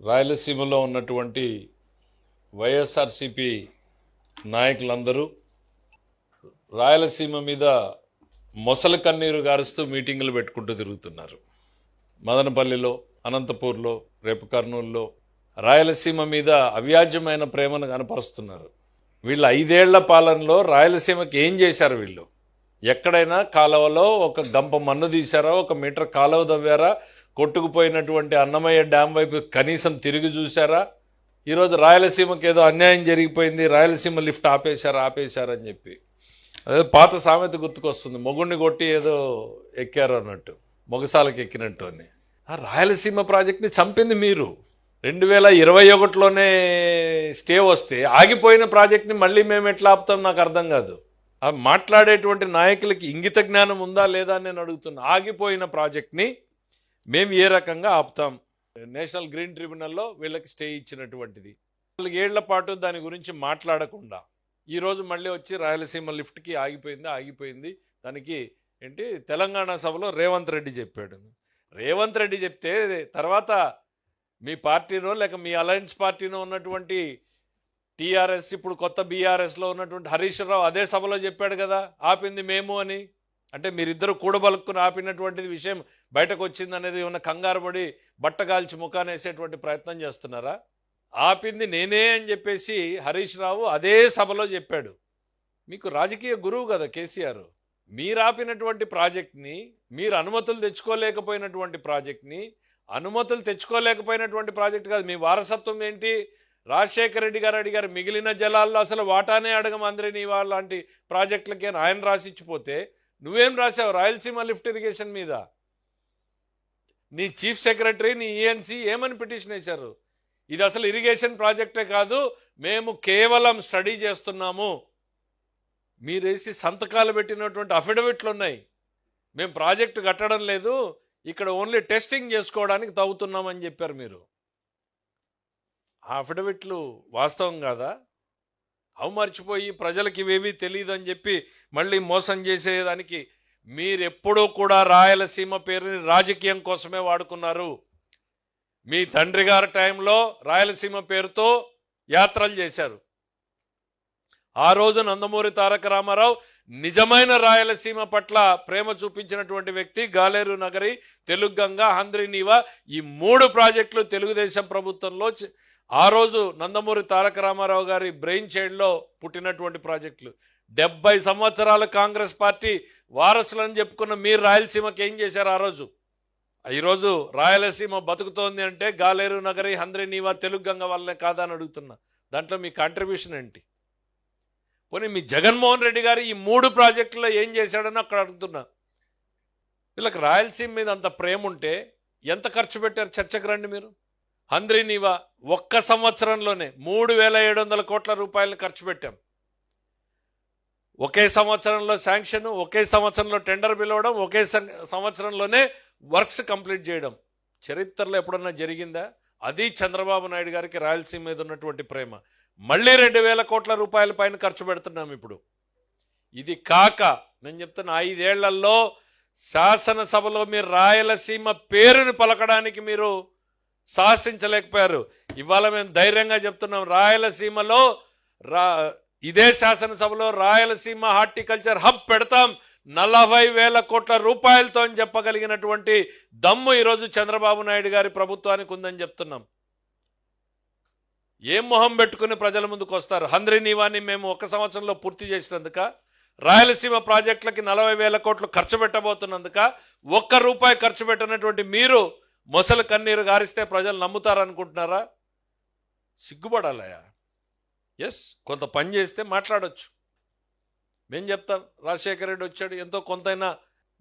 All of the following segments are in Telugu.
రాయలసీమలో ఉన్నటువంటి వైఎస్ఆర్సిపి నాయకులందరూ రాయలసీమ మీద మొసలి కన్నీరు గారుస్తూ మీటింగులు పెట్టుకుంటూ తిరుగుతున్నారు. మదనపల్లిలో, అనంతపూర్లో, రేపు కర్నూలులో రాయలసీమ మీద అవ్యాజ్యమైన ప్రేమను కనపరుస్తున్నారు. వీళ్ళ 5 ఏళ్ల పాలనలో రాయలసీమకి ఏం చేశారు? వీళ్ళు ఎక్కడైనా కాలువలో ఒక గంప మన్ను తీశారా? ఒక మీటర్ కాలువ తవ్వారా? కొట్టుకుపోయినటువంటి అన్నమయ్య డ్యామ్ వైపు కనీసం తిరిగి చూశారా? ఈరోజు రాయలసీమకి ఏదో అన్యాయం జరిగిపోయింది, రాయలసీమ లిఫ్ట్ ఆపేశారని చెప్పి అదే పాత సామెత గుర్తుకొస్తుంది, మొగుడిని కొట్టి ఏదో ఎక్కారు అన్నట్టు, మొగసాలకు ఎక్కినట్టు అని. ఆ రాయలసీమ ప్రాజెక్ట్ని చంపింది మీరు. 2021లోనే స్టే వస్తే ఆగిపోయిన ప్రాజెక్ట్ని మళ్ళీ మేము ఎట్లా ఆపుతాం నాకు అర్థం కాదు. ఆ మాట్లాడేటువంటి నాయకులకి ఇంగిత జ్ఞానం ఉందా లేదా అని నేను అడుగుతున్నా. ఆగిపోయిన ప్రాజెక్ట్ని మేము ఏ రకంగా ఆపుతాం? నేషనల్ గ్రీన్ ట్రిబ్యునల్లో వీళ్ళకి స్టే ఇచ్చినటువంటిది 4 ఏళ్ల పాటు దాని గురించి మాట్లాడకుండా ఈరోజు మళ్ళీ వచ్చి రాయలసీమ లిఫ్ట్కి ఆగిపోయింది దానికి ఏంటి తెలంగాణ సభలో రేవంత్ రెడ్డి చెప్పాడు. రేవంత్ రెడ్డి చెప్తే తర్వాత మీ పార్టీనో లేక మీ అలయన్స్ పార్టీనో ఉన్నటువంటి టీఆర్ఎస్, ఇప్పుడు కొత్త బీఆర్ఎస్లో ఉన్నటువంటి హరీష్ రావు అదే సభలో చెప్పాడు కదా ఆపింది మేము అని. అంటే మీరిద్దరు కూడబలుక్కుని ఆపినటువంటిది విషయం బయటకు వచ్చింది అనేది ఏమన్నా కంగారు పడి బట్టగాల్చి ముఖానేసేటువంటి ప్రయత్నం చేస్తున్నారా? ఆపింది నేనే అని చెప్పేసి హరీష్ రావు అదే సభలో చెప్పాడు. మీకు రాజకీయ గురువు కదా కేసీఆర్. మీరు ఆపినటువంటి ప్రాజెక్ట్ని, మీరు అనుమతులు తెచ్చుకోలేకపోయినటువంటి ప్రాజెక్ట్ కాదు. మీ వారసత్వం ఏంటి? రాజశేఖర రెడ్డి గారు అడిగారు, మిగిలిన జలాల్లో అసలు వాటానే అడగమందరినీ లాంటి ప్రాజెక్టులకే ఆయన రాసిచ్చిపోతే నువ్వేం రాసావు? రాయలసీమ లిఫ్ట్ ఇరిగేషన్ మీద నీ చీఫ్ సెక్రటరీ, నీ ఈఎన్సీ ఏమని పిటిషన్ వేశారు? ఇది అసలు ఇరిగేషన్ ప్రాజెక్టే కాదు, మేము కేవలం స్టడీ చేస్తున్నాము. మీరేసి సంతకాలు పెట్టినటువంటి అఫిడవిట్లు ఉన్నాయి. మేము ప్రాజెక్టు కట్టడం లేదు, ఇక్కడ ఓన్లీ టెస్టింగ్ చేసుకోవడానికి తవ్వుతున్నామని చెప్పారు మీరు. ఆ అఫిడవిట్లు వాస్తవం కాదా? అవి మర్చిపోయి ప్రజలకి ఇవేవి తెలియదు అని చెప్పి మళ్ళీ మోసం చేసేదానికి మీరెప్పుడూ కూడా రాయలసీమ పేరుని రాజకీయం కోసమే వాడుకున్నారు. మీ తండ్రి గారి టైంలో రాయలసీమ పేరుతో యాత్రలు చేశారు. ఆ రోజు నందమూరి తారక రామారావు నిజమైన రాయలసీమ పట్ల ప్రేమ చూపించినటువంటి వ్యక్తి. గాలేరు నగరి, తెలుగంగ, హంద్రీనీవా ఈ 3 ప్రాజెక్టులు తెలుగుదేశం ప్రభుత్వంలో ఆ రోజు నందమూరి తారక రామారావు గారి బ్రెయిన్ చైల్డ్లో పుట్టినటువంటి ప్రాజెక్టులు. 70 సంవత్సరాల కాంగ్రెస్ పార్టీ వారసులని చెప్పుకున్న మీరు రాయలసీమకి ఏం చేశారు ఆ రోజు? ఈరోజు రాయలసీమ బతుకుతోంది అంటే గాలేరు నగరి, హంద్రీనీవా, తెలుగంగ వల్లనే కాదని అడుగుతున్నా. దాంట్లో మీ కాంట్రిబ్యూషన్ ఏంటి? పోనీ మీ జగన్మోహన్ రెడ్డి గారు ఈ 3 ప్రాజెక్టుల్లో ఏం చేశాడని అక్కడ అడుగుతున్నా. వీళ్ళకి రాయలసీమ మీద అంత ప్రేమ ఉంటే ఎంత ఖర్చు పెట్టారు? చర్చకు రండి మీరు. హంద్రీనీవా ఒక్క సంవత్సరంలోనే 3700 కోట్ల రూపాయలను ఖర్చు పెట్టాం. ఒకే సంవత్సరంలో శాంక్షన్, ఒకే సంవత్సరంలో టెండర్ పిలవడం, ఒకే సంవత్సరంలోనే వర్క్స్ కంప్లీట్ చేయడం చరిత్రలో ఎప్పుడన్నా జరిగిందా? అది చంద్రబాబు నాయుడు గారికి రాయలసీమ మీద ఉన్నటువంటి ప్రేమ. మళ్ళీ 2000 కోట్ల రూపాయల పైన ఖర్చు పెడుతున్నాం ఇప్పుడు. ఇది కాక నేను చెప్తున్నా, 5 ఏళ్లలో శాసనసభలో మీరు రాయలసీమ పేరుని పలకడానికి మీరు సాహసించలేకపోయారు. ఇవాళ మేము ధైర్యంగా చెప్తున్నాం, రాయలసీమలో ఇదే శాసనసభలో రాయలసీమ హార్టికల్చర్ హబ్ పెడతాం 40,000 కోట్ల రూపాయలతో అని చెప్పగలిగినటువంటి దమ్ము ఈరోజు చంద్రబాబు నాయుడు గారి ప్రభుత్వానికి ఉందని చెప్తున్నాం. ఏం మొహం పెట్టుకుని ప్రజల ముందుకు వస్తారు? హంద్రీనీవాని మేము 1 సంవత్సరంలో పూర్తి చేసినందుక, రాయలసీమ ప్రాజెక్టులకి 40,000 కోట్లు ఖర్చు పెట్టబోతున్నందుక, ₹1 ఖర్చు పెట్టినటువంటి మీరు మొసలు కన్నీరు గారిస్తే ప్రజలు నమ్ముతారనుకుంటున్నారా? సిగ్గుపడాలయా. ఎస్, కొంత పని చేస్తే మాట్లాడొచ్చు. మేము చెప్తాం, రాజశేఖర రెడ్డి వచ్చాడు, ఎంతో కొంతైనా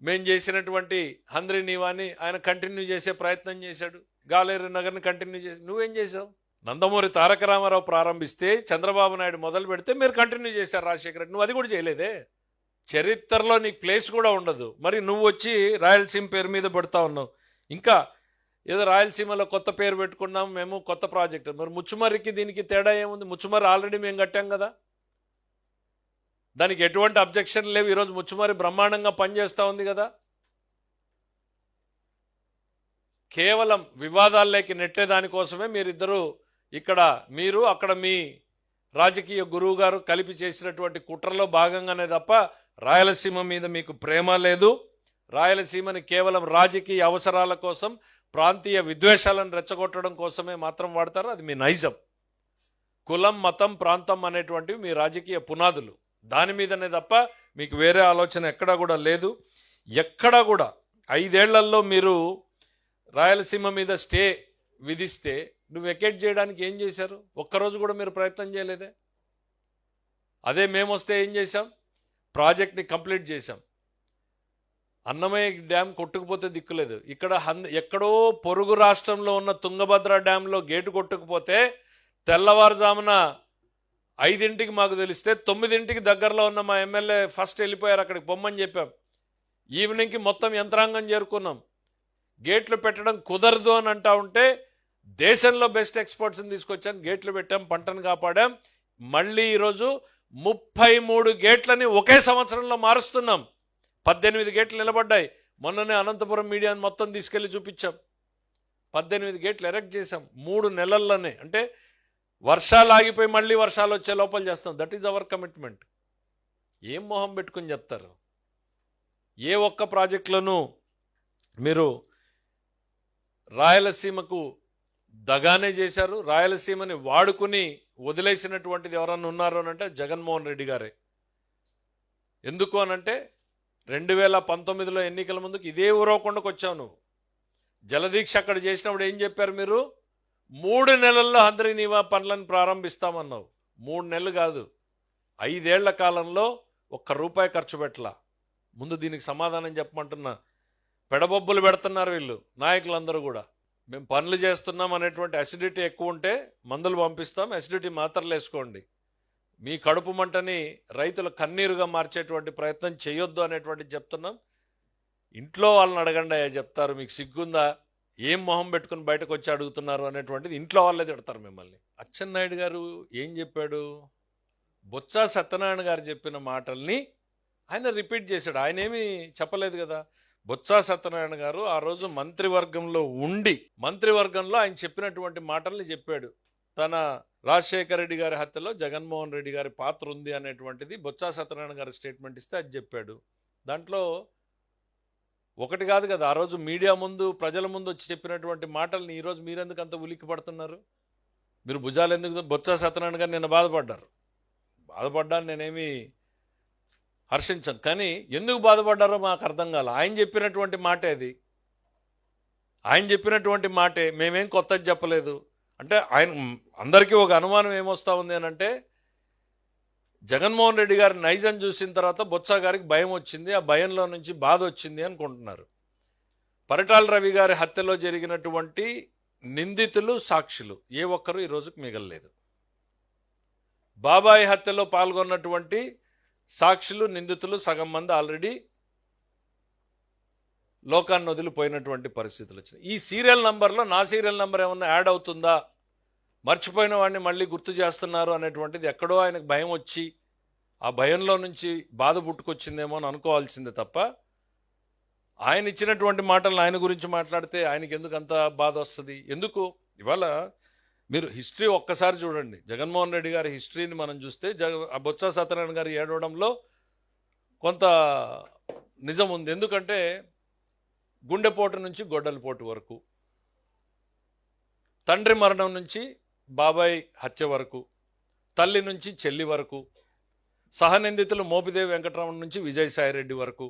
మేము చేసినటువంటి హంద్రీనీవాని ఆయన కంటిన్యూ చేసే ప్రయత్నం చేశాడు, గాలేరు నగర్ని కంటిన్యూ చేసి. నువ్వేం చేసావు? నందమూరి తారక రామారావు ప్రారంభిస్తే, చంద్రబాబు నాయుడు మొదలు పెడితే మీరు కంటిన్యూ చేశారు. రాజశేఖర రెడ్డి నువ్వు అది కూడా చేయలేదే. చరిత్రలో నీకు ప్లేస్ కూడా ఉండదు. మరి నువ్వు వచ్చి రాయలసీమ పేరు మీద పెడతా ఉన్నావు. ఇంకా ఏదో రాయలసీమలో కొత్త పేరు పెట్టుకున్నాం మేము, కొత్త ప్రాజెక్టు. మరి ముచ్చుమర్రికి దీనికి తేడా ఏముంది? ముచ్చుమర్రి ఆల్రెడీ మేము కట్టాం కదా, దానికి ఎటువంటి అబ్జెక్షన్ లేవు. ఈరోజు ముచ్చుమర్రి బ్రహ్మాండంగా పనిచేస్తూ ఉంది కదా. కేవలం వివాదాల్లోకి నెట్టేదానికోసమే మీరిద్దరూ ఇక్కడ మీరు అక్కడ మీ రాజకీయ గురువు గారు కలిపి చేసినటువంటి కుట్రలో భాగంగానే తప్ప రాయలసీమ మీద మీకు ప్రేమ లేదు. రాయలసీమని కేవలం రాజకీయ అవసరాల కోసం, ప్రాంతీయ విద్వేషాలను రెచ్చగొట్టడం కోసమే మాత్రం వాడతారు. అది మీ నైజం. కులం, మతం, ప్రాంతం అనేటువంటివి మీ రాజకీయ పునాదులు. దాని మీదనే తప్ప మీకు వేరే ఆలోచన ఎక్కడా కూడా లేదు. ఎక్కడా కూడా 5 ఏళ్లలో మీరు రాయలసీమ మీద స్టే విధిస్తే నువ్వు వెకేట్ చేయడానికి ఏం చేశారు? ఒక్కరోజు కూడా మీరు ప్రయత్నం చేయలేదే. అదే మేము వస్తే ఏం చేశాం? ప్రాజెక్ట్ని కంప్లీట్ చేశాం. అన్నమయ్య డ్యామ్ కొట్టుకుపోతే దిక్కులేదు. ఇక్కడ ఎక్కడో పొరుగు రాష్ట్రంలో ఉన్న తుంగభద్ర డ్యాంలో గేటు కొట్టుకుపోతే తెల్లవారుజామున 5ంటికి మాకు తెలిస్తే 9ంటికి దగ్గరలో ఉన్న మా ఎమ్మెల్యే ఫస్ట్ వెళ్ళిపోయారు. అక్కడికి పొమ్మని చెప్పాం. ఈవినింగ్కి మొత్తం యంత్రాంగం చేరుకున్నాం. గేట్లు పెట్టడం కుదరదు అని అంటా ఉంటే దేశంలో బెస్ట్ ఎక్స్పర్ట్స్ని తీసుకొచ్చాం, గేట్లు పెట్టాం, పంటను కాపాడాం. మళ్ళీ ఈరోజు 33 గేట్లని ఒకే సంవత్సరంలో మారుస్తున్నాం. 18 గేట్లు నిలబడ్డాయి. మొన్ననే అనంతపురం మీడియాని మొత్తం తీసుకెళ్లి చూపించాం. 18 గేట్లు ఎరెక్ట్ చేశాం 3 నెలల్లోనే. అంటే వర్షాలు ఆగిపోయి మళ్ళీ వర్షాలు వచ్చే లోపల చేస్తాం. That is our commitment. ఏం మొహం పెట్టుకుని చెప్తారు? ఏ ఒక్క ప్రాజెక్టులను మీరు రాయలసీమకు దగానే చేశారు. రాయలసీమని వాడుకుని వదిలేసినటువంటిది ఎవరన్నా ఉన్నారు అనంటే జగన్మోహన్ రెడ్డి గారే. ఎందుకు అనంటే 2019లో ఎన్నికల ముందుకు ఇదే ఊరవకొండకు వచ్చావు నువ్వు. జలదీక్ష అక్కడ చేసినప్పుడు ఏం చెప్పారు మీరు? 3 నెలల్లో హంద్రీనీవా పనులను ప్రారంభిస్తామన్నావు. 3 నెలలు కాదు, 5 ఏళ్ల కాలంలో ₹1 ఖర్చు పెట్టలా. ముందు దీనికి సమాధానం చెప్పమంటున్నా. పెడబొబ్బులు పెడుతున్నారు వీళ్ళు నాయకులందరూ కూడా. మేము పనులు చేస్తున్నాం అనేటువంటి అసిడిటీ ఎక్కువ ఉంటే మందులు పంపిస్తాం, అసిడిటీ మాత్రలు వేసుకోండి. మీ కడుపు మంటని రైతుల కన్నీరుగా మార్చేటువంటి ప్రయత్నం చేయొద్దు అనేటువంటి చెప్తున్నాం. ఇంట్లో వాళ్ళని అడగండి అయ్యా, చెప్తారు. మీకు సిగ్గుందా? ఏం మొహం పెట్టుకుని బయటకు వచ్చి అడుగుతున్నారు అనేటువంటిది ఇంట్లో వాళ్ళే తిడతారు మిమ్మల్ని. అచ్చెన్నాయుడు గారు ఏం చెప్పాడు? బొత్స సత్యనారాయణ గారు చెప్పిన మాటల్ని ఆయన రిపీట్ చేశాడు. ఆయన ఏమీ చెప్పలేదు కదా. బొత్స సత్యనారాయణ గారు ఆ రోజు మంత్రివర్గంలో ఉండి మంత్రివర్గంలో ఆయన చెప్పినటువంటి మాటల్ని చెప్పాడు. తన రాజశేఖర రెడ్డి గారి హత్యలో జగన్మోహన్ రెడ్డి గారి పాత్ర ఉంది అనేటువంటిది బొత్స సత్యనారాయణ గారు స్టేట్మెంట్ ఇస్తే అది చెప్పాడు. దాంట్లో ఒకటి కాదు కదా, ఆ రోజు మీడియా ముందు ప్రజల ముందు వచ్చి చెప్పినటువంటి మాటల్ని ఈరోజు మీరెందుకు అంత ఉలిక్కి పడుతున్నారు? మీరు భుజాలు ఎందుకు? బొత్స సత్యనారాయణ గారు నిన్న బాధపడ్డాను, నేనేమి హర్షించను. కానీ ఎందుకు బాధపడ్డారో మాకు అర్థం కాల. ఆయన చెప్పినటువంటి మాటే అది. ఆయన చెప్పినటువంటి మాటే, మేమేం కొత్తది చెప్పలేదు. అంటే ఆయన అందరికీ ఒక అనుమానం ఏమొస్తా ఉంది అని అంటే, జగన్మోహన్ రెడ్డి గారి నైజం చూసిన తర్వాత బొత్స గారికి భయం వచ్చింది, ఆ భయంలో నుంచి బాధ వచ్చింది అనుకుంటున్నారు. పరిటాల రవి గారి హత్యలో జరిగినటువంటి నిందితులు, సాక్షులు ఏ ఒక్కరూ ఈ రోజుకు మిగలలేదు. బాబాయి హత్యలో పాల్గొన్నటువంటి సాక్షులు, నిందితులు సగం మంది ఆల్రెడీ లోకాన్ని వదిలిపోయినటువంటి పరిస్థితులు వచ్చినాయి. ఈ సీరియల్ నంబర్లో నా సీరియల్ నంబర్ ఏమన్నా యాడ్ అవుతుందా, మర్చిపోయిన వాడిని మళ్ళీ గుర్తు చేస్తున్నారు అనేటువంటిది ఎక్కడో ఆయనకు భయం వచ్చి ఆ భయంలో నుంచి బాధ పుట్టుకొచ్చిందేమో అని అనుకోవాల్సిందే తప్ప, ఆయన ఇచ్చినటువంటి మాటలను ఆయన గురించి మాట్లాడితే ఆయనకి ఎందుకు అంత బాధ వస్తుంది? ఎందుకు? ఇవాళ మీరు హిస్టరీ ఒక్కసారి చూడండి. జగన్మోహన్ రెడ్డి గారి హిస్టరీని మనం చూస్తే బొత్స సత్యనారాయణ గారు ఏడవడంలో కొంత నిజం ఉంది. ఎందుకంటే గుండెపోటు నుంచి గొడ్డలిపోటు వరకు, తండ్రి మరణం నుంచి బాబాయ్ హత్య వరకు, తల్లి నుంచి చెల్లి వరకు, సహనిందితులు మోపిదేవి వెంకటరమణ నుంచి విజయసాయిరెడ్డి వరకు,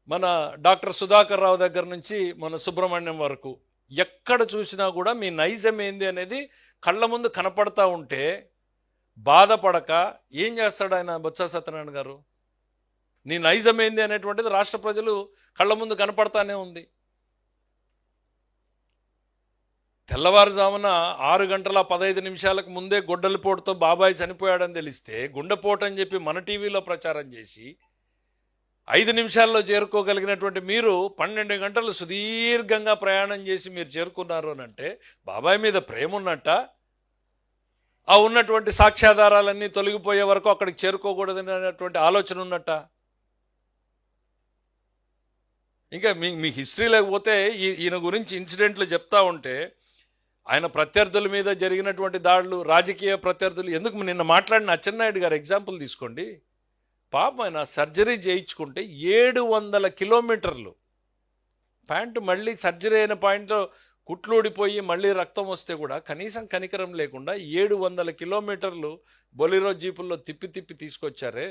మన డాక్టర్ సుధాకర్ రావు దగ్గర నుంచి మన సుబ్రహ్మణ్యం వరకు, ఎక్కడ చూసినా కూడా మీ నైజం ఏంది అనేది కళ్ళ ముందు కనపడతా ఉంటే బాధపడక ఏం చేస్తాడు ఆయన బొత్స సత్యనారాయణ గారు? నీ నైజం ఏంది అనేటువంటిది రాష్ట్ర ప్రజలు కళ్ళ ముందు కనపడతానే ఉంది. తెల్లవారుజామున 6:15 ముందే గొడ్డలిపోటుతో బాబాయ్ చనిపోయాడని తెలిస్తే గుండెపోటు అని చెప్పి మన టీవీలో ప్రచారం చేసి 5 నిమిషాల్లో చేరుకోగలిగినటువంటి మీరు 12 గంటలు సుదీర్ఘంగా ప్రయాణం చేసి మీరు చేరుకున్నారు అని అంటే బాబాయ్ మీద ప్రేమ ఉన్నట్ట? ఆ ఉన్నటువంటి సాక్ష్యాధారాలన్నీ తొలగిపోయే వరకు అక్కడికి చేరుకోకూడదనేటువంటి ఆలోచన ఉన్నట్ట? ఇంకా మీ హిస్టరీ లేకపోతే ఈయన గురించి ఇన్సిడెంట్లు చెప్తా ఉంటే ఆయన ప్రత్యర్థుల మీద జరిగినటువంటి దాడులు, రాజకీయ ప్రత్యర్థులు, ఎందుకు నిన్న మాట్లాడిన అచ్చెన్నాయుడు గారు ఎగ్జాంపుల్ తీసుకోండి. పాపం ఆయన సర్జరీ చేయించుకుంటే 700 కిలోమీటర్లు ప్యాంటు మళ్ళీ సర్జరీ అయిన పాయింట్లో కుట్లూడిపోయి మళ్ళీ రక్తం వస్తే కూడా కనీసం కనికరం లేకుండా 700 కిలోమీటర్లు బొలిరో జీపుల్లో తిప్పి తిప్పి తీసుకొచ్చారే.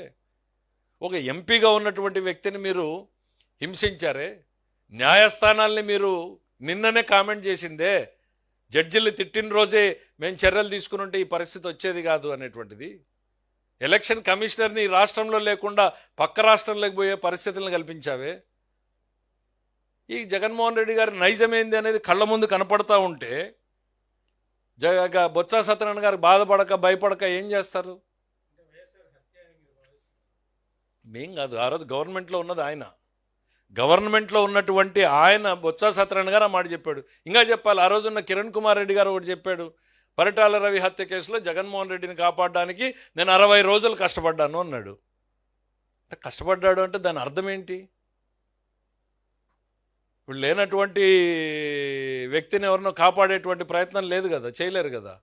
ఒక ఎంపీగా ఉన్నటువంటి వ్యక్తిని మీరు హింసించారే. న్యాయస్థానాల్ని మీరు నిన్ననే కామెంట్ చేసిందే, జడ్జిలు తిట్టిన రోజే మేము చర్యలు తీసుకుని ఉంటే ఈ పరిస్థితి వచ్చేది కాదు అనేటువంటిది. ఎలక్షన్ కమిషనర్ని రాష్ట్రంలో లేకుండా పక్క రాష్ట్రంలోకి పోయే పరిస్థితులను కల్పించావే. ఈ జగన్మోహన్ రెడ్డి గారి నైజమేంది అనేది కళ్ళ ముందు కనపడతా ఉంటే బొత్స సత్యనారాయణ గారు బాధపడక భయపడక ఏం చేస్తారు? మేం కాదు, ఆ రోజు గవర్నమెంట్లో ఉన్నది ఆయన. గవర్నమెంట్లో ఉన్నటువంటి ఆయన బొత్స సత్యనారాయణ గారు ఆ మాట చెప్పాడు. ఇంకా చెప్పాలి, ఆ రోజున్న కిరణ్ కుమార్ రెడ్డి గారు ఒకటి చెప్పాడు, పరిటాల రవి హత్య కేసులో జగన్మోహన్ రెడ్డిని కాపాడడానికి నేను 60 రోజులు కష్టపడ్డాను అన్నాడు. కష్టపడ్డాడు అంటే దాని అర్థం ఏంటి? ఇప్పుడు లేనటువంటి వ్యక్తిని ఎవరినో కాపాడేటువంటి ప్రయత్నం లేదు కదా, చేయలేరు కదా.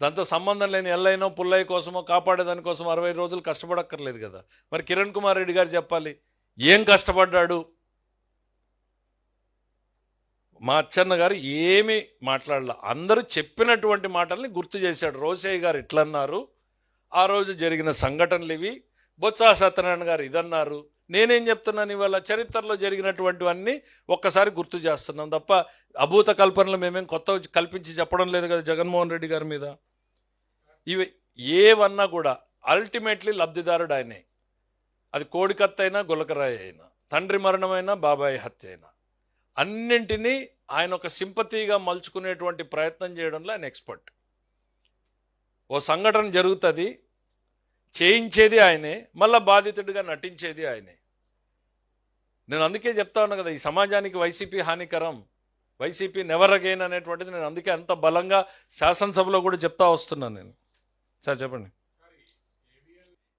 దాంతో సంబంధం లేని ఎల్లైనో పుల్లయ్య కోసమో కాపాడేదానికోసం 60 రోజులు కష్టపడక్కర్లేదు కదా. మరి కిరణ్ కుమార్ రెడ్డి గారు చెప్పాలి ఏం కష్టపడ్డాడు. మా అచ్చన్న గారు ఏమీ మాట్లాడాల, అందరూ చెప్పినటువంటి మాటల్ని గుర్తు చేశాడు. రోసయ్య గారు ఇట్లన్నారు, ఆ రోజు జరిగిన సంఘటనలు ఇవి, బొత్స సత్యనారాయణ గారు ఇదన్నారు. నేనేం చెప్తున్నాను, ఇవాళ చరిత్రలో జరిగినటువంటివన్నీ ఒక్కసారి గుర్తు చేస్తున్నాం తప్ప అభూత కల్పనలు మేమేం కొత్త కల్పించి చెప్పడం లేదు కదా జగన్మోహన్ రెడ్డి గారి మీద. ఇవి ఏవన్నా కూడా అల్టిమేట్లీ లబ్ధిదారుడు ఆయనే. అది కోడికత్త అయినా గులకరాయి అయినా, తండ్రి మరణమైనా బాబాయ్ హత్య అయినా, అన్నింటినీ ఆయన ఒక సింపతిగా మలుచుకునేటువంటి ప్రయత్నం చేయడంలో ఆయన ఎక్స్పర్ట్. ఓ సంఘటన జరుగుతుంది, చేయించేది ఆయనే, మళ్ళా బాధితుడిగా నటించేది ఆయనే. నేను అందుకే చెప్తా ఉన్నా కదా, ఈ సమాజానికి వైసీపీ హానికరం, వైసీపీ నెవర్ అగైన్ అనేటువంటిది నేను అందుకే అంత బలంగా శాసనసభలో కూడా చెప్తా వస్తున్నాను నేను. సార్ చెప్పండి.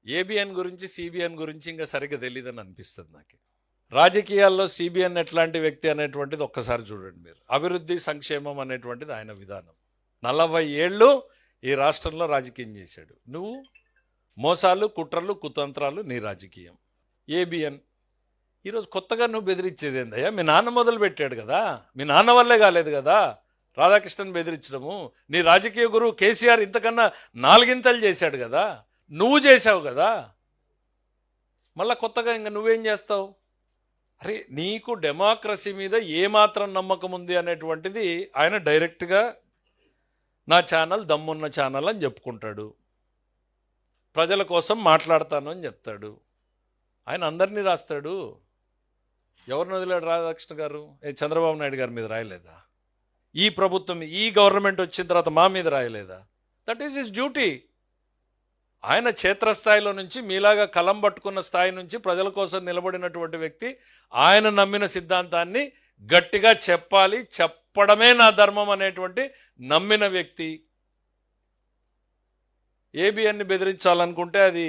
ఏబిఎన్ గురించి సిబిఎన్ గురించి ఇంకా సరిగ్గా తెలియదని అనిపిస్తుంది నాకు. రాజకీయాల్లో సిబిఎన్ ఎట్లాంటి వ్యక్తి అనేటువంటిది ఒక్కసారి చూడండి మీరు. అభివృద్ధి సంక్షేమం అనేటువంటిది ఆయన విధానం. 40 ఏళ్ళు ఈ రాష్ట్రంలో రాజకీయం చేశాడు. నువ్వు మోసాలు, కుట్రలు, కుతంత్రాలు నీ రాజకీయం. ఏబిఎన్ ఈరోజు కొత్తగా నువ్వు బెదిరించేది ఏందయ్యా? మీ నాన్న మొదలు పెట్టాడు కదా, మీ నాన్న వల్లే కాలేదు కదా రాధాకృష్ణన్ బెదిరించడము. నీ రాజకీయ గురువు కేసీఆర్ ఇంతకన్నా 4 చేశాడు కదా, నువ్వు చేశావు కదా, మళ్ళా కొత్తగా ఇంకా నువ్వేం చేస్తావు? అరే నీకు డెమోక్రసీ మీద ఏమాత్రం నమ్మకం ఉంది అనేటువంటిది ఆయన డైరెక్ట్గా నా ఛానల్ దమ్మున్న ఛానల్ అని చెప్పుకుంటాడు, ప్రజల కోసం మాట్లాడతాను అని చెప్తాడు. ఆయన అందరినీ రాస్తాడు. ఎవరిని వదిలాడు రాధాకృష్ణ గారు? చంద్రబాబు నాయుడు గారి మీద రాయలేదా? ఈ ప్రభుత్వం, ఈ గవర్నమెంట్ వచ్చిన తర్వాత మా మీద రాయలేదా? That is his duty. ఆయన క్షేత్రస్థాయిలో నుంచి మీలాగా కలం పట్టుకున్న స్థాయి నుంచి ప్రజల కోసం నిలబడినటువంటి వ్యక్తి. ఆయన నమ్మిన సిద్ధాంతాన్ని గట్టిగా చెప్పాలి, చెప్పడమే నా ధర్మం అనేటువంటి నమ్మిన వ్యక్తి. ఏబిఎన్ని బెదిరించాలనుకుంటే అది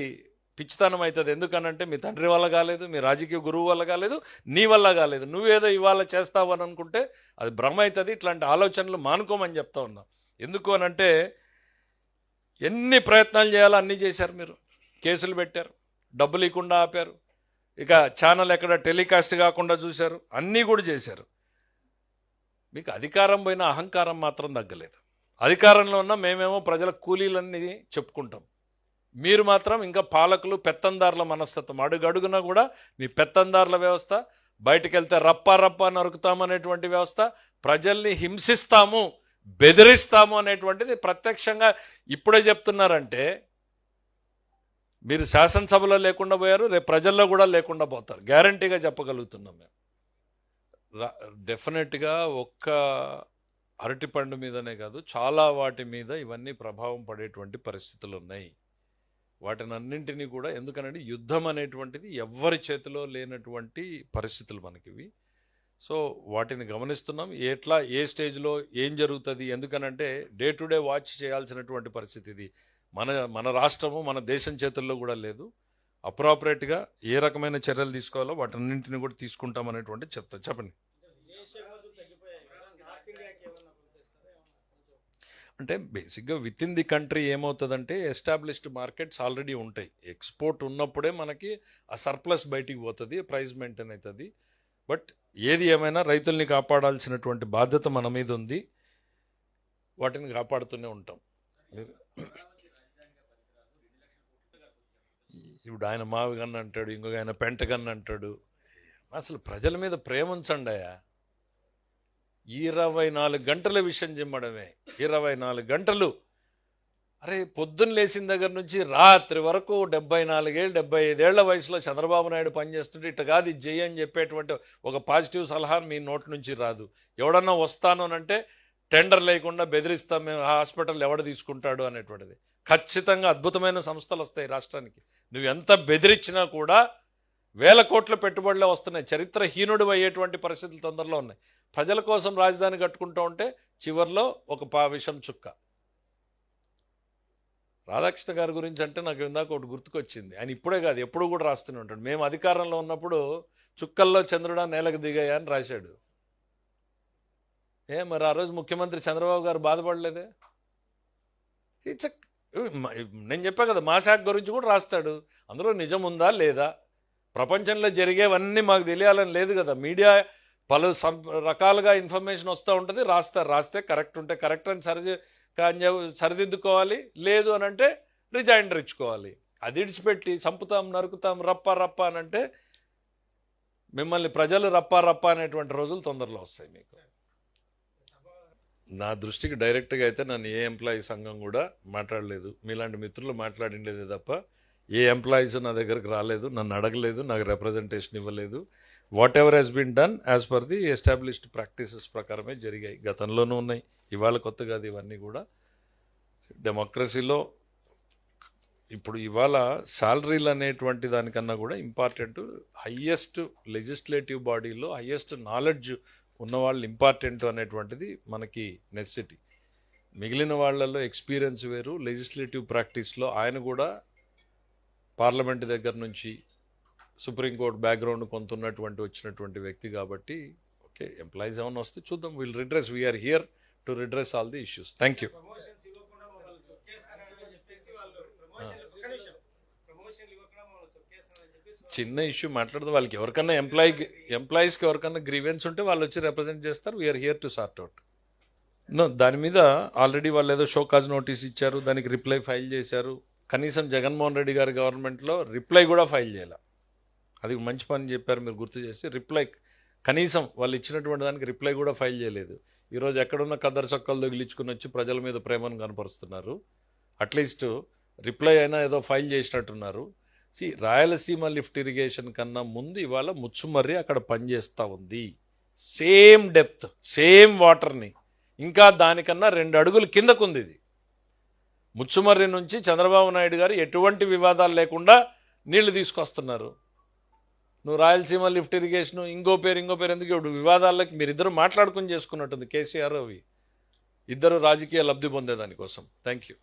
పిచ్చితనం అవుతుంది. ఎందుకనంటే మీ తండ్రి వల్ల కాలేదు, మీ రాజకీయ గురువు వల్ల కాలేదు, నీ వల్ల కాలేదు. నువ్వేదో ఇవాళ చేస్తావని అనుకుంటే అది భ్రమ అవుతుంది. ఇట్లాంటి ఆలోచనలు మానుకోమని చెప్తా ఉన్నా. ఎందుకు అనంటే ఎన్ని ప్రయత్నాలు చేయాలో అన్నీ చేశారు మీరు. కేసులు పెట్టారు, డబ్బులు ఇవ్వకుండా ఆపారు, ఇక ఛానల్ ఎక్కడ టెలికాస్ట్ కాకుండా చూశారు, అన్నీ కూడా చేశారు. మీకు అధికారం పోయిన అహంకారం మాత్రం తగ్గలేదు. అధికారంలో ఉన్న మేమేమో ప్రజల కూలీలన్నీ చెప్పుకుంటాం, మీరు మాత్రం ఇంకా పాలకులు పెత్తందారుల మనస్తత్వం. అడుగడుగునా కూడా మీ పెత్తందారుల వ్యవస్థ, బయటకు వెళ్తే రప్పా రప్పా నరుకుతామనేటువంటి వ్యవస్థ, ప్రజల్ని హింసిస్తాము, బెదిరిస్తాము అనేటువంటిది ప్రత్యక్షంగా ఇప్పుడే చెప్తున్నారంటే మీరు శాసనసభలో లేకుండా పోయారు, రేపు ప్రజల్లో కూడా లేకుండా పోతారు, గ్యారంటీగా చెప్పగలుగుతున్నాం మేము. డెఫినెట్గా ఒక్క అరటిపండు మీదనే కాదు, చాలా వాటి మీద ఇవన్నీ ప్రభావం పడేటువంటి పరిస్థితులు ఉన్నాయి. వాటిని అన్నింటినీ కూడా, ఎందుకనంటే యుద్ధం అనేటువంటిది ఎవ్వరి చేతిలో లేనటువంటి పరిస్థితులు మనకివి. సో వాటిని గమనిస్తున్నాం, ఎట్లా ఏ స్టేజ్లో ఏం జరుగుతుంది. ఎందుకనంటే డే టు డే వాచ్ చేయాల్సినటువంటి పరిస్థితి ఇది. మన రాష్ట్రము మన దేశం చేతుల్లో కూడా లేదు. అప్రాపరేట్గా ఏ రకమైన చర్యలు తీసుకోవాలో వాటన్నింటిని కూడా తీసుకుంటామనేటువంటి చెప్పండి. అంటే బేసిక్గా విత్ ఇన్ ది కంట్రీ ఏమవుతుందంటే ఎస్టాబ్లిష్డ్ మార్కెట్స్ ఆల్రెడీ ఉంటాయి. ఎక్స్పోర్ట్ ఉన్నప్పుడే మనకి ఆ సర్ప్లస్ బయటికి పోతుంది, ప్రైస్ మెయింటైన్ అవుతుంది. బట్ ఏది ఏమైనా రైతుల్ని కాపాడాల్సినటువంటి బాధ్యత మన మీద ఉంది. వాటిని కాపాడుతూనే ఉంటాం. ఇప్పుడు ఆయన మావి గన్ అంటాడు, ఇంకొక ఆయన పెంట గన్ అంటాడు. అసలు ప్రజల మీద ప్రేమ ఉంచండి అయ్యా. 24 గంటల విషయం చిమ్మడమే, 24 గంటలు. అరే పొద్దున్న లేచిన దగ్గర నుంచి రాత్రి వరకు 74 ఏళ్ళు 75 ఏళ్ల వయసులో చంద్రబాబు నాయుడు పనిచేస్తుంటే ఇట్ట కాదు ఇది చెయ్యి అని చెప్పేటువంటి ఒక పాజిటివ్ సలహా మీ నోటి నుంచి రాదు. ఎవడన్నా వస్తాను అంటే టెండర్ లేకుండా బెదిరిస్తాం మేము, హాస్పిటల్ ఎవడు తీసుకుంటాడు అనేటువంటిది. ఖచ్చితంగా అద్భుతమైన సంస్థలు వస్తాయి రాష్ట్రానికి. నువ్వు ఎంత బెదిరించినా కూడా వేల కోట్ల పెట్టుబడులే వస్తున్నాయి. చరిత్రహీనుడు అయ్యేటువంటి పరిస్థితులు తొందరలో ఉన్నాయి. ప్రజల కోసం రాజధాని కట్టుకుంటూ ఉంటే చివరిలో ఒక విషం చుక్క. రాధాకృష్ణ గారి గురించి అంటే నాకు ఇందాక ఒకటి గుర్తుకొచ్చింది. ఆయన ఇప్పుడే కాదు ఎప్పుడు కూడా రాస్తూనే ఉంటాడు. మేము అధికారంలో ఉన్నప్పుడు చుక్కల్లో చంద్రుడా నేలకు దిగాయా అని రాశాడు. మరి ఆ రోజు ముఖ్యమంత్రి చంద్రబాబు గారు బాధపడలేదే? నేను చెప్పా కదా, మా శాఖ గురించి కూడా రాస్తాడు. అందులో నిజం ఉందా లేదా? ప్రపంచంలో జరిగేవన్నీ మాకు తెలియాలని లేదు కదా. మీడియా పలు రకాలుగా ఇన్ఫర్మేషన్ వస్తూ ఉంటుంది, రాస్తే కరెక్ట్ ఉంటే కరెక్ట్ అని సరిదిద్దుకోవాలి, లేదు అని అంటే రిజైండర్ ఇచ్చుకోవాలి. అది ఇడిచిపెట్టి చంపుతాం నరుకుతాం రప్ప అని అంటే మిమ్మల్ని ప్రజలు రప్ప అనేటువంటి రోజులు తొందరలో వస్తాయి మీకు. నా దృష్టికి డైరెక్ట్గా అయితే నన్ను ఏ ఎంప్లాయీ సంఘం కూడా మాట్లాడలేదు. మీలాంటి మిత్రులు మాట్లాడిండేదే తప్ప ఏ ఎంప్లాయీస్ నా దగ్గరకు రాలేదు, నన్ను అడగలేదు, నాకు రిప్రజెంటేషన్ ఇవ్వలేదు. Whatever has been done as per the established practices ప్రకారమే జరిగాయి. గతంలోనూ ఉన్నాయి, ఇవాళ కొత్త కాదు. ఇవన్నీ కూడా డెమోక్రసీలో ఇప్పుడు ఇవాళ శాలరీలు అనేటువంటి దానికన్నా కూడా ఇంపార్టెంట్ హయ్యెస్ట్ లెజిస్లేటివ్ బాడీలో హయ్యెస్ట్ నాలెడ్జ్ ఉన్నవాళ్ళు ఇంపార్టెంట్ అనేటువంటిది మనకి నెసెసిటీ. మిగిలిన వాళ్ళల్లో ఎక్స్పీరియన్స్ వేరు. లెజిస్లేటివ్ ప్రాక్టీస్లో ఆయన కూడా పార్లమెంట్ దగ్గర నుంచి సుప్రీంకోర్టు బ్యాక్గ్రౌండ్ కొంత ఉన్నటువంటి వచ్చినటువంటి వ్యక్తి కాబట్టి ఓకే, ఎంప్లాయీస్ ఏమైనా వస్తే చూద్దాం. Will redress, we are here to redress all the issues. Thank you. చిన్న ఇష్యూ మాట్లాడదు. వాళ్ళకి ఎవరికన్నా ఎంప్లాయీస్కి ఎవరికన్నా గ్రీవెన్స్ ఉంటే వాళ్ళు వచ్చి రిప్రజెంట్ చేస్తారు. We are here to sort out. No, దాని మీద ఆల్రెడీ వాళ్ళు ఏదో షోకాజ్ నోటీస్ ఇచ్చారు, దానికి రిప్లై ఫైల్ చేశారు. కనీసం జగన్మోహన్ రెడ్డి గారి గవర్నమెంట్లో రిప్లై కూడా ఫైల్ చేయాలి. అది మంచి పని చెప్పారు మీరు గుర్తు చేసి. రిప్లై కనీసం వాళ్ళు ఇచ్చినటువంటి దానికి రిప్లై కూడా ఫైల్ చేయలేదు. ఈరోజు ఎక్కడున్న కద్దరు చొక్కలు తగిలించుకుని వచ్చి ప్రజల మీద ప్రేమను కనపరుస్తున్నారు. అట్లీస్ట్ రిప్లై అయినా ఏదో ఫైల్ చేసినట్టున్నారు. రాయలసీమ లిఫ్ట్ ఇరిగేషన్ కన్నా ముందు ఇవాళ ముచ్చుమర్రి అక్కడ పనిచేస్తూ ఉంది. సేమ్ డెప్త్, సేమ్ వాటర్ని, ఇంకా దానికన్నా 2 అడుగులు కిందకుంది ఇది. ముచ్చుమర్రి నుంచి చంద్రబాబు నాయుడు గారు ఎటువంటి వివాదాలు లేకుండా నీళ్లు తీసుకొస్తున్నారు. నువ్వు రాయలసీమ లిఫ్ట్ ఇరిగేషన్ ఇంకో పేరు ఎందుకు? ఇప్పుడు వివాదాలకి మీరిద్దరు మాట్లాడుకుని చేసుకున్నట్టుంది కేసీఆర్ అవి. ఇద్దరు రాజకీయ లబ్ధి పొందేదానికోసం. Thank you.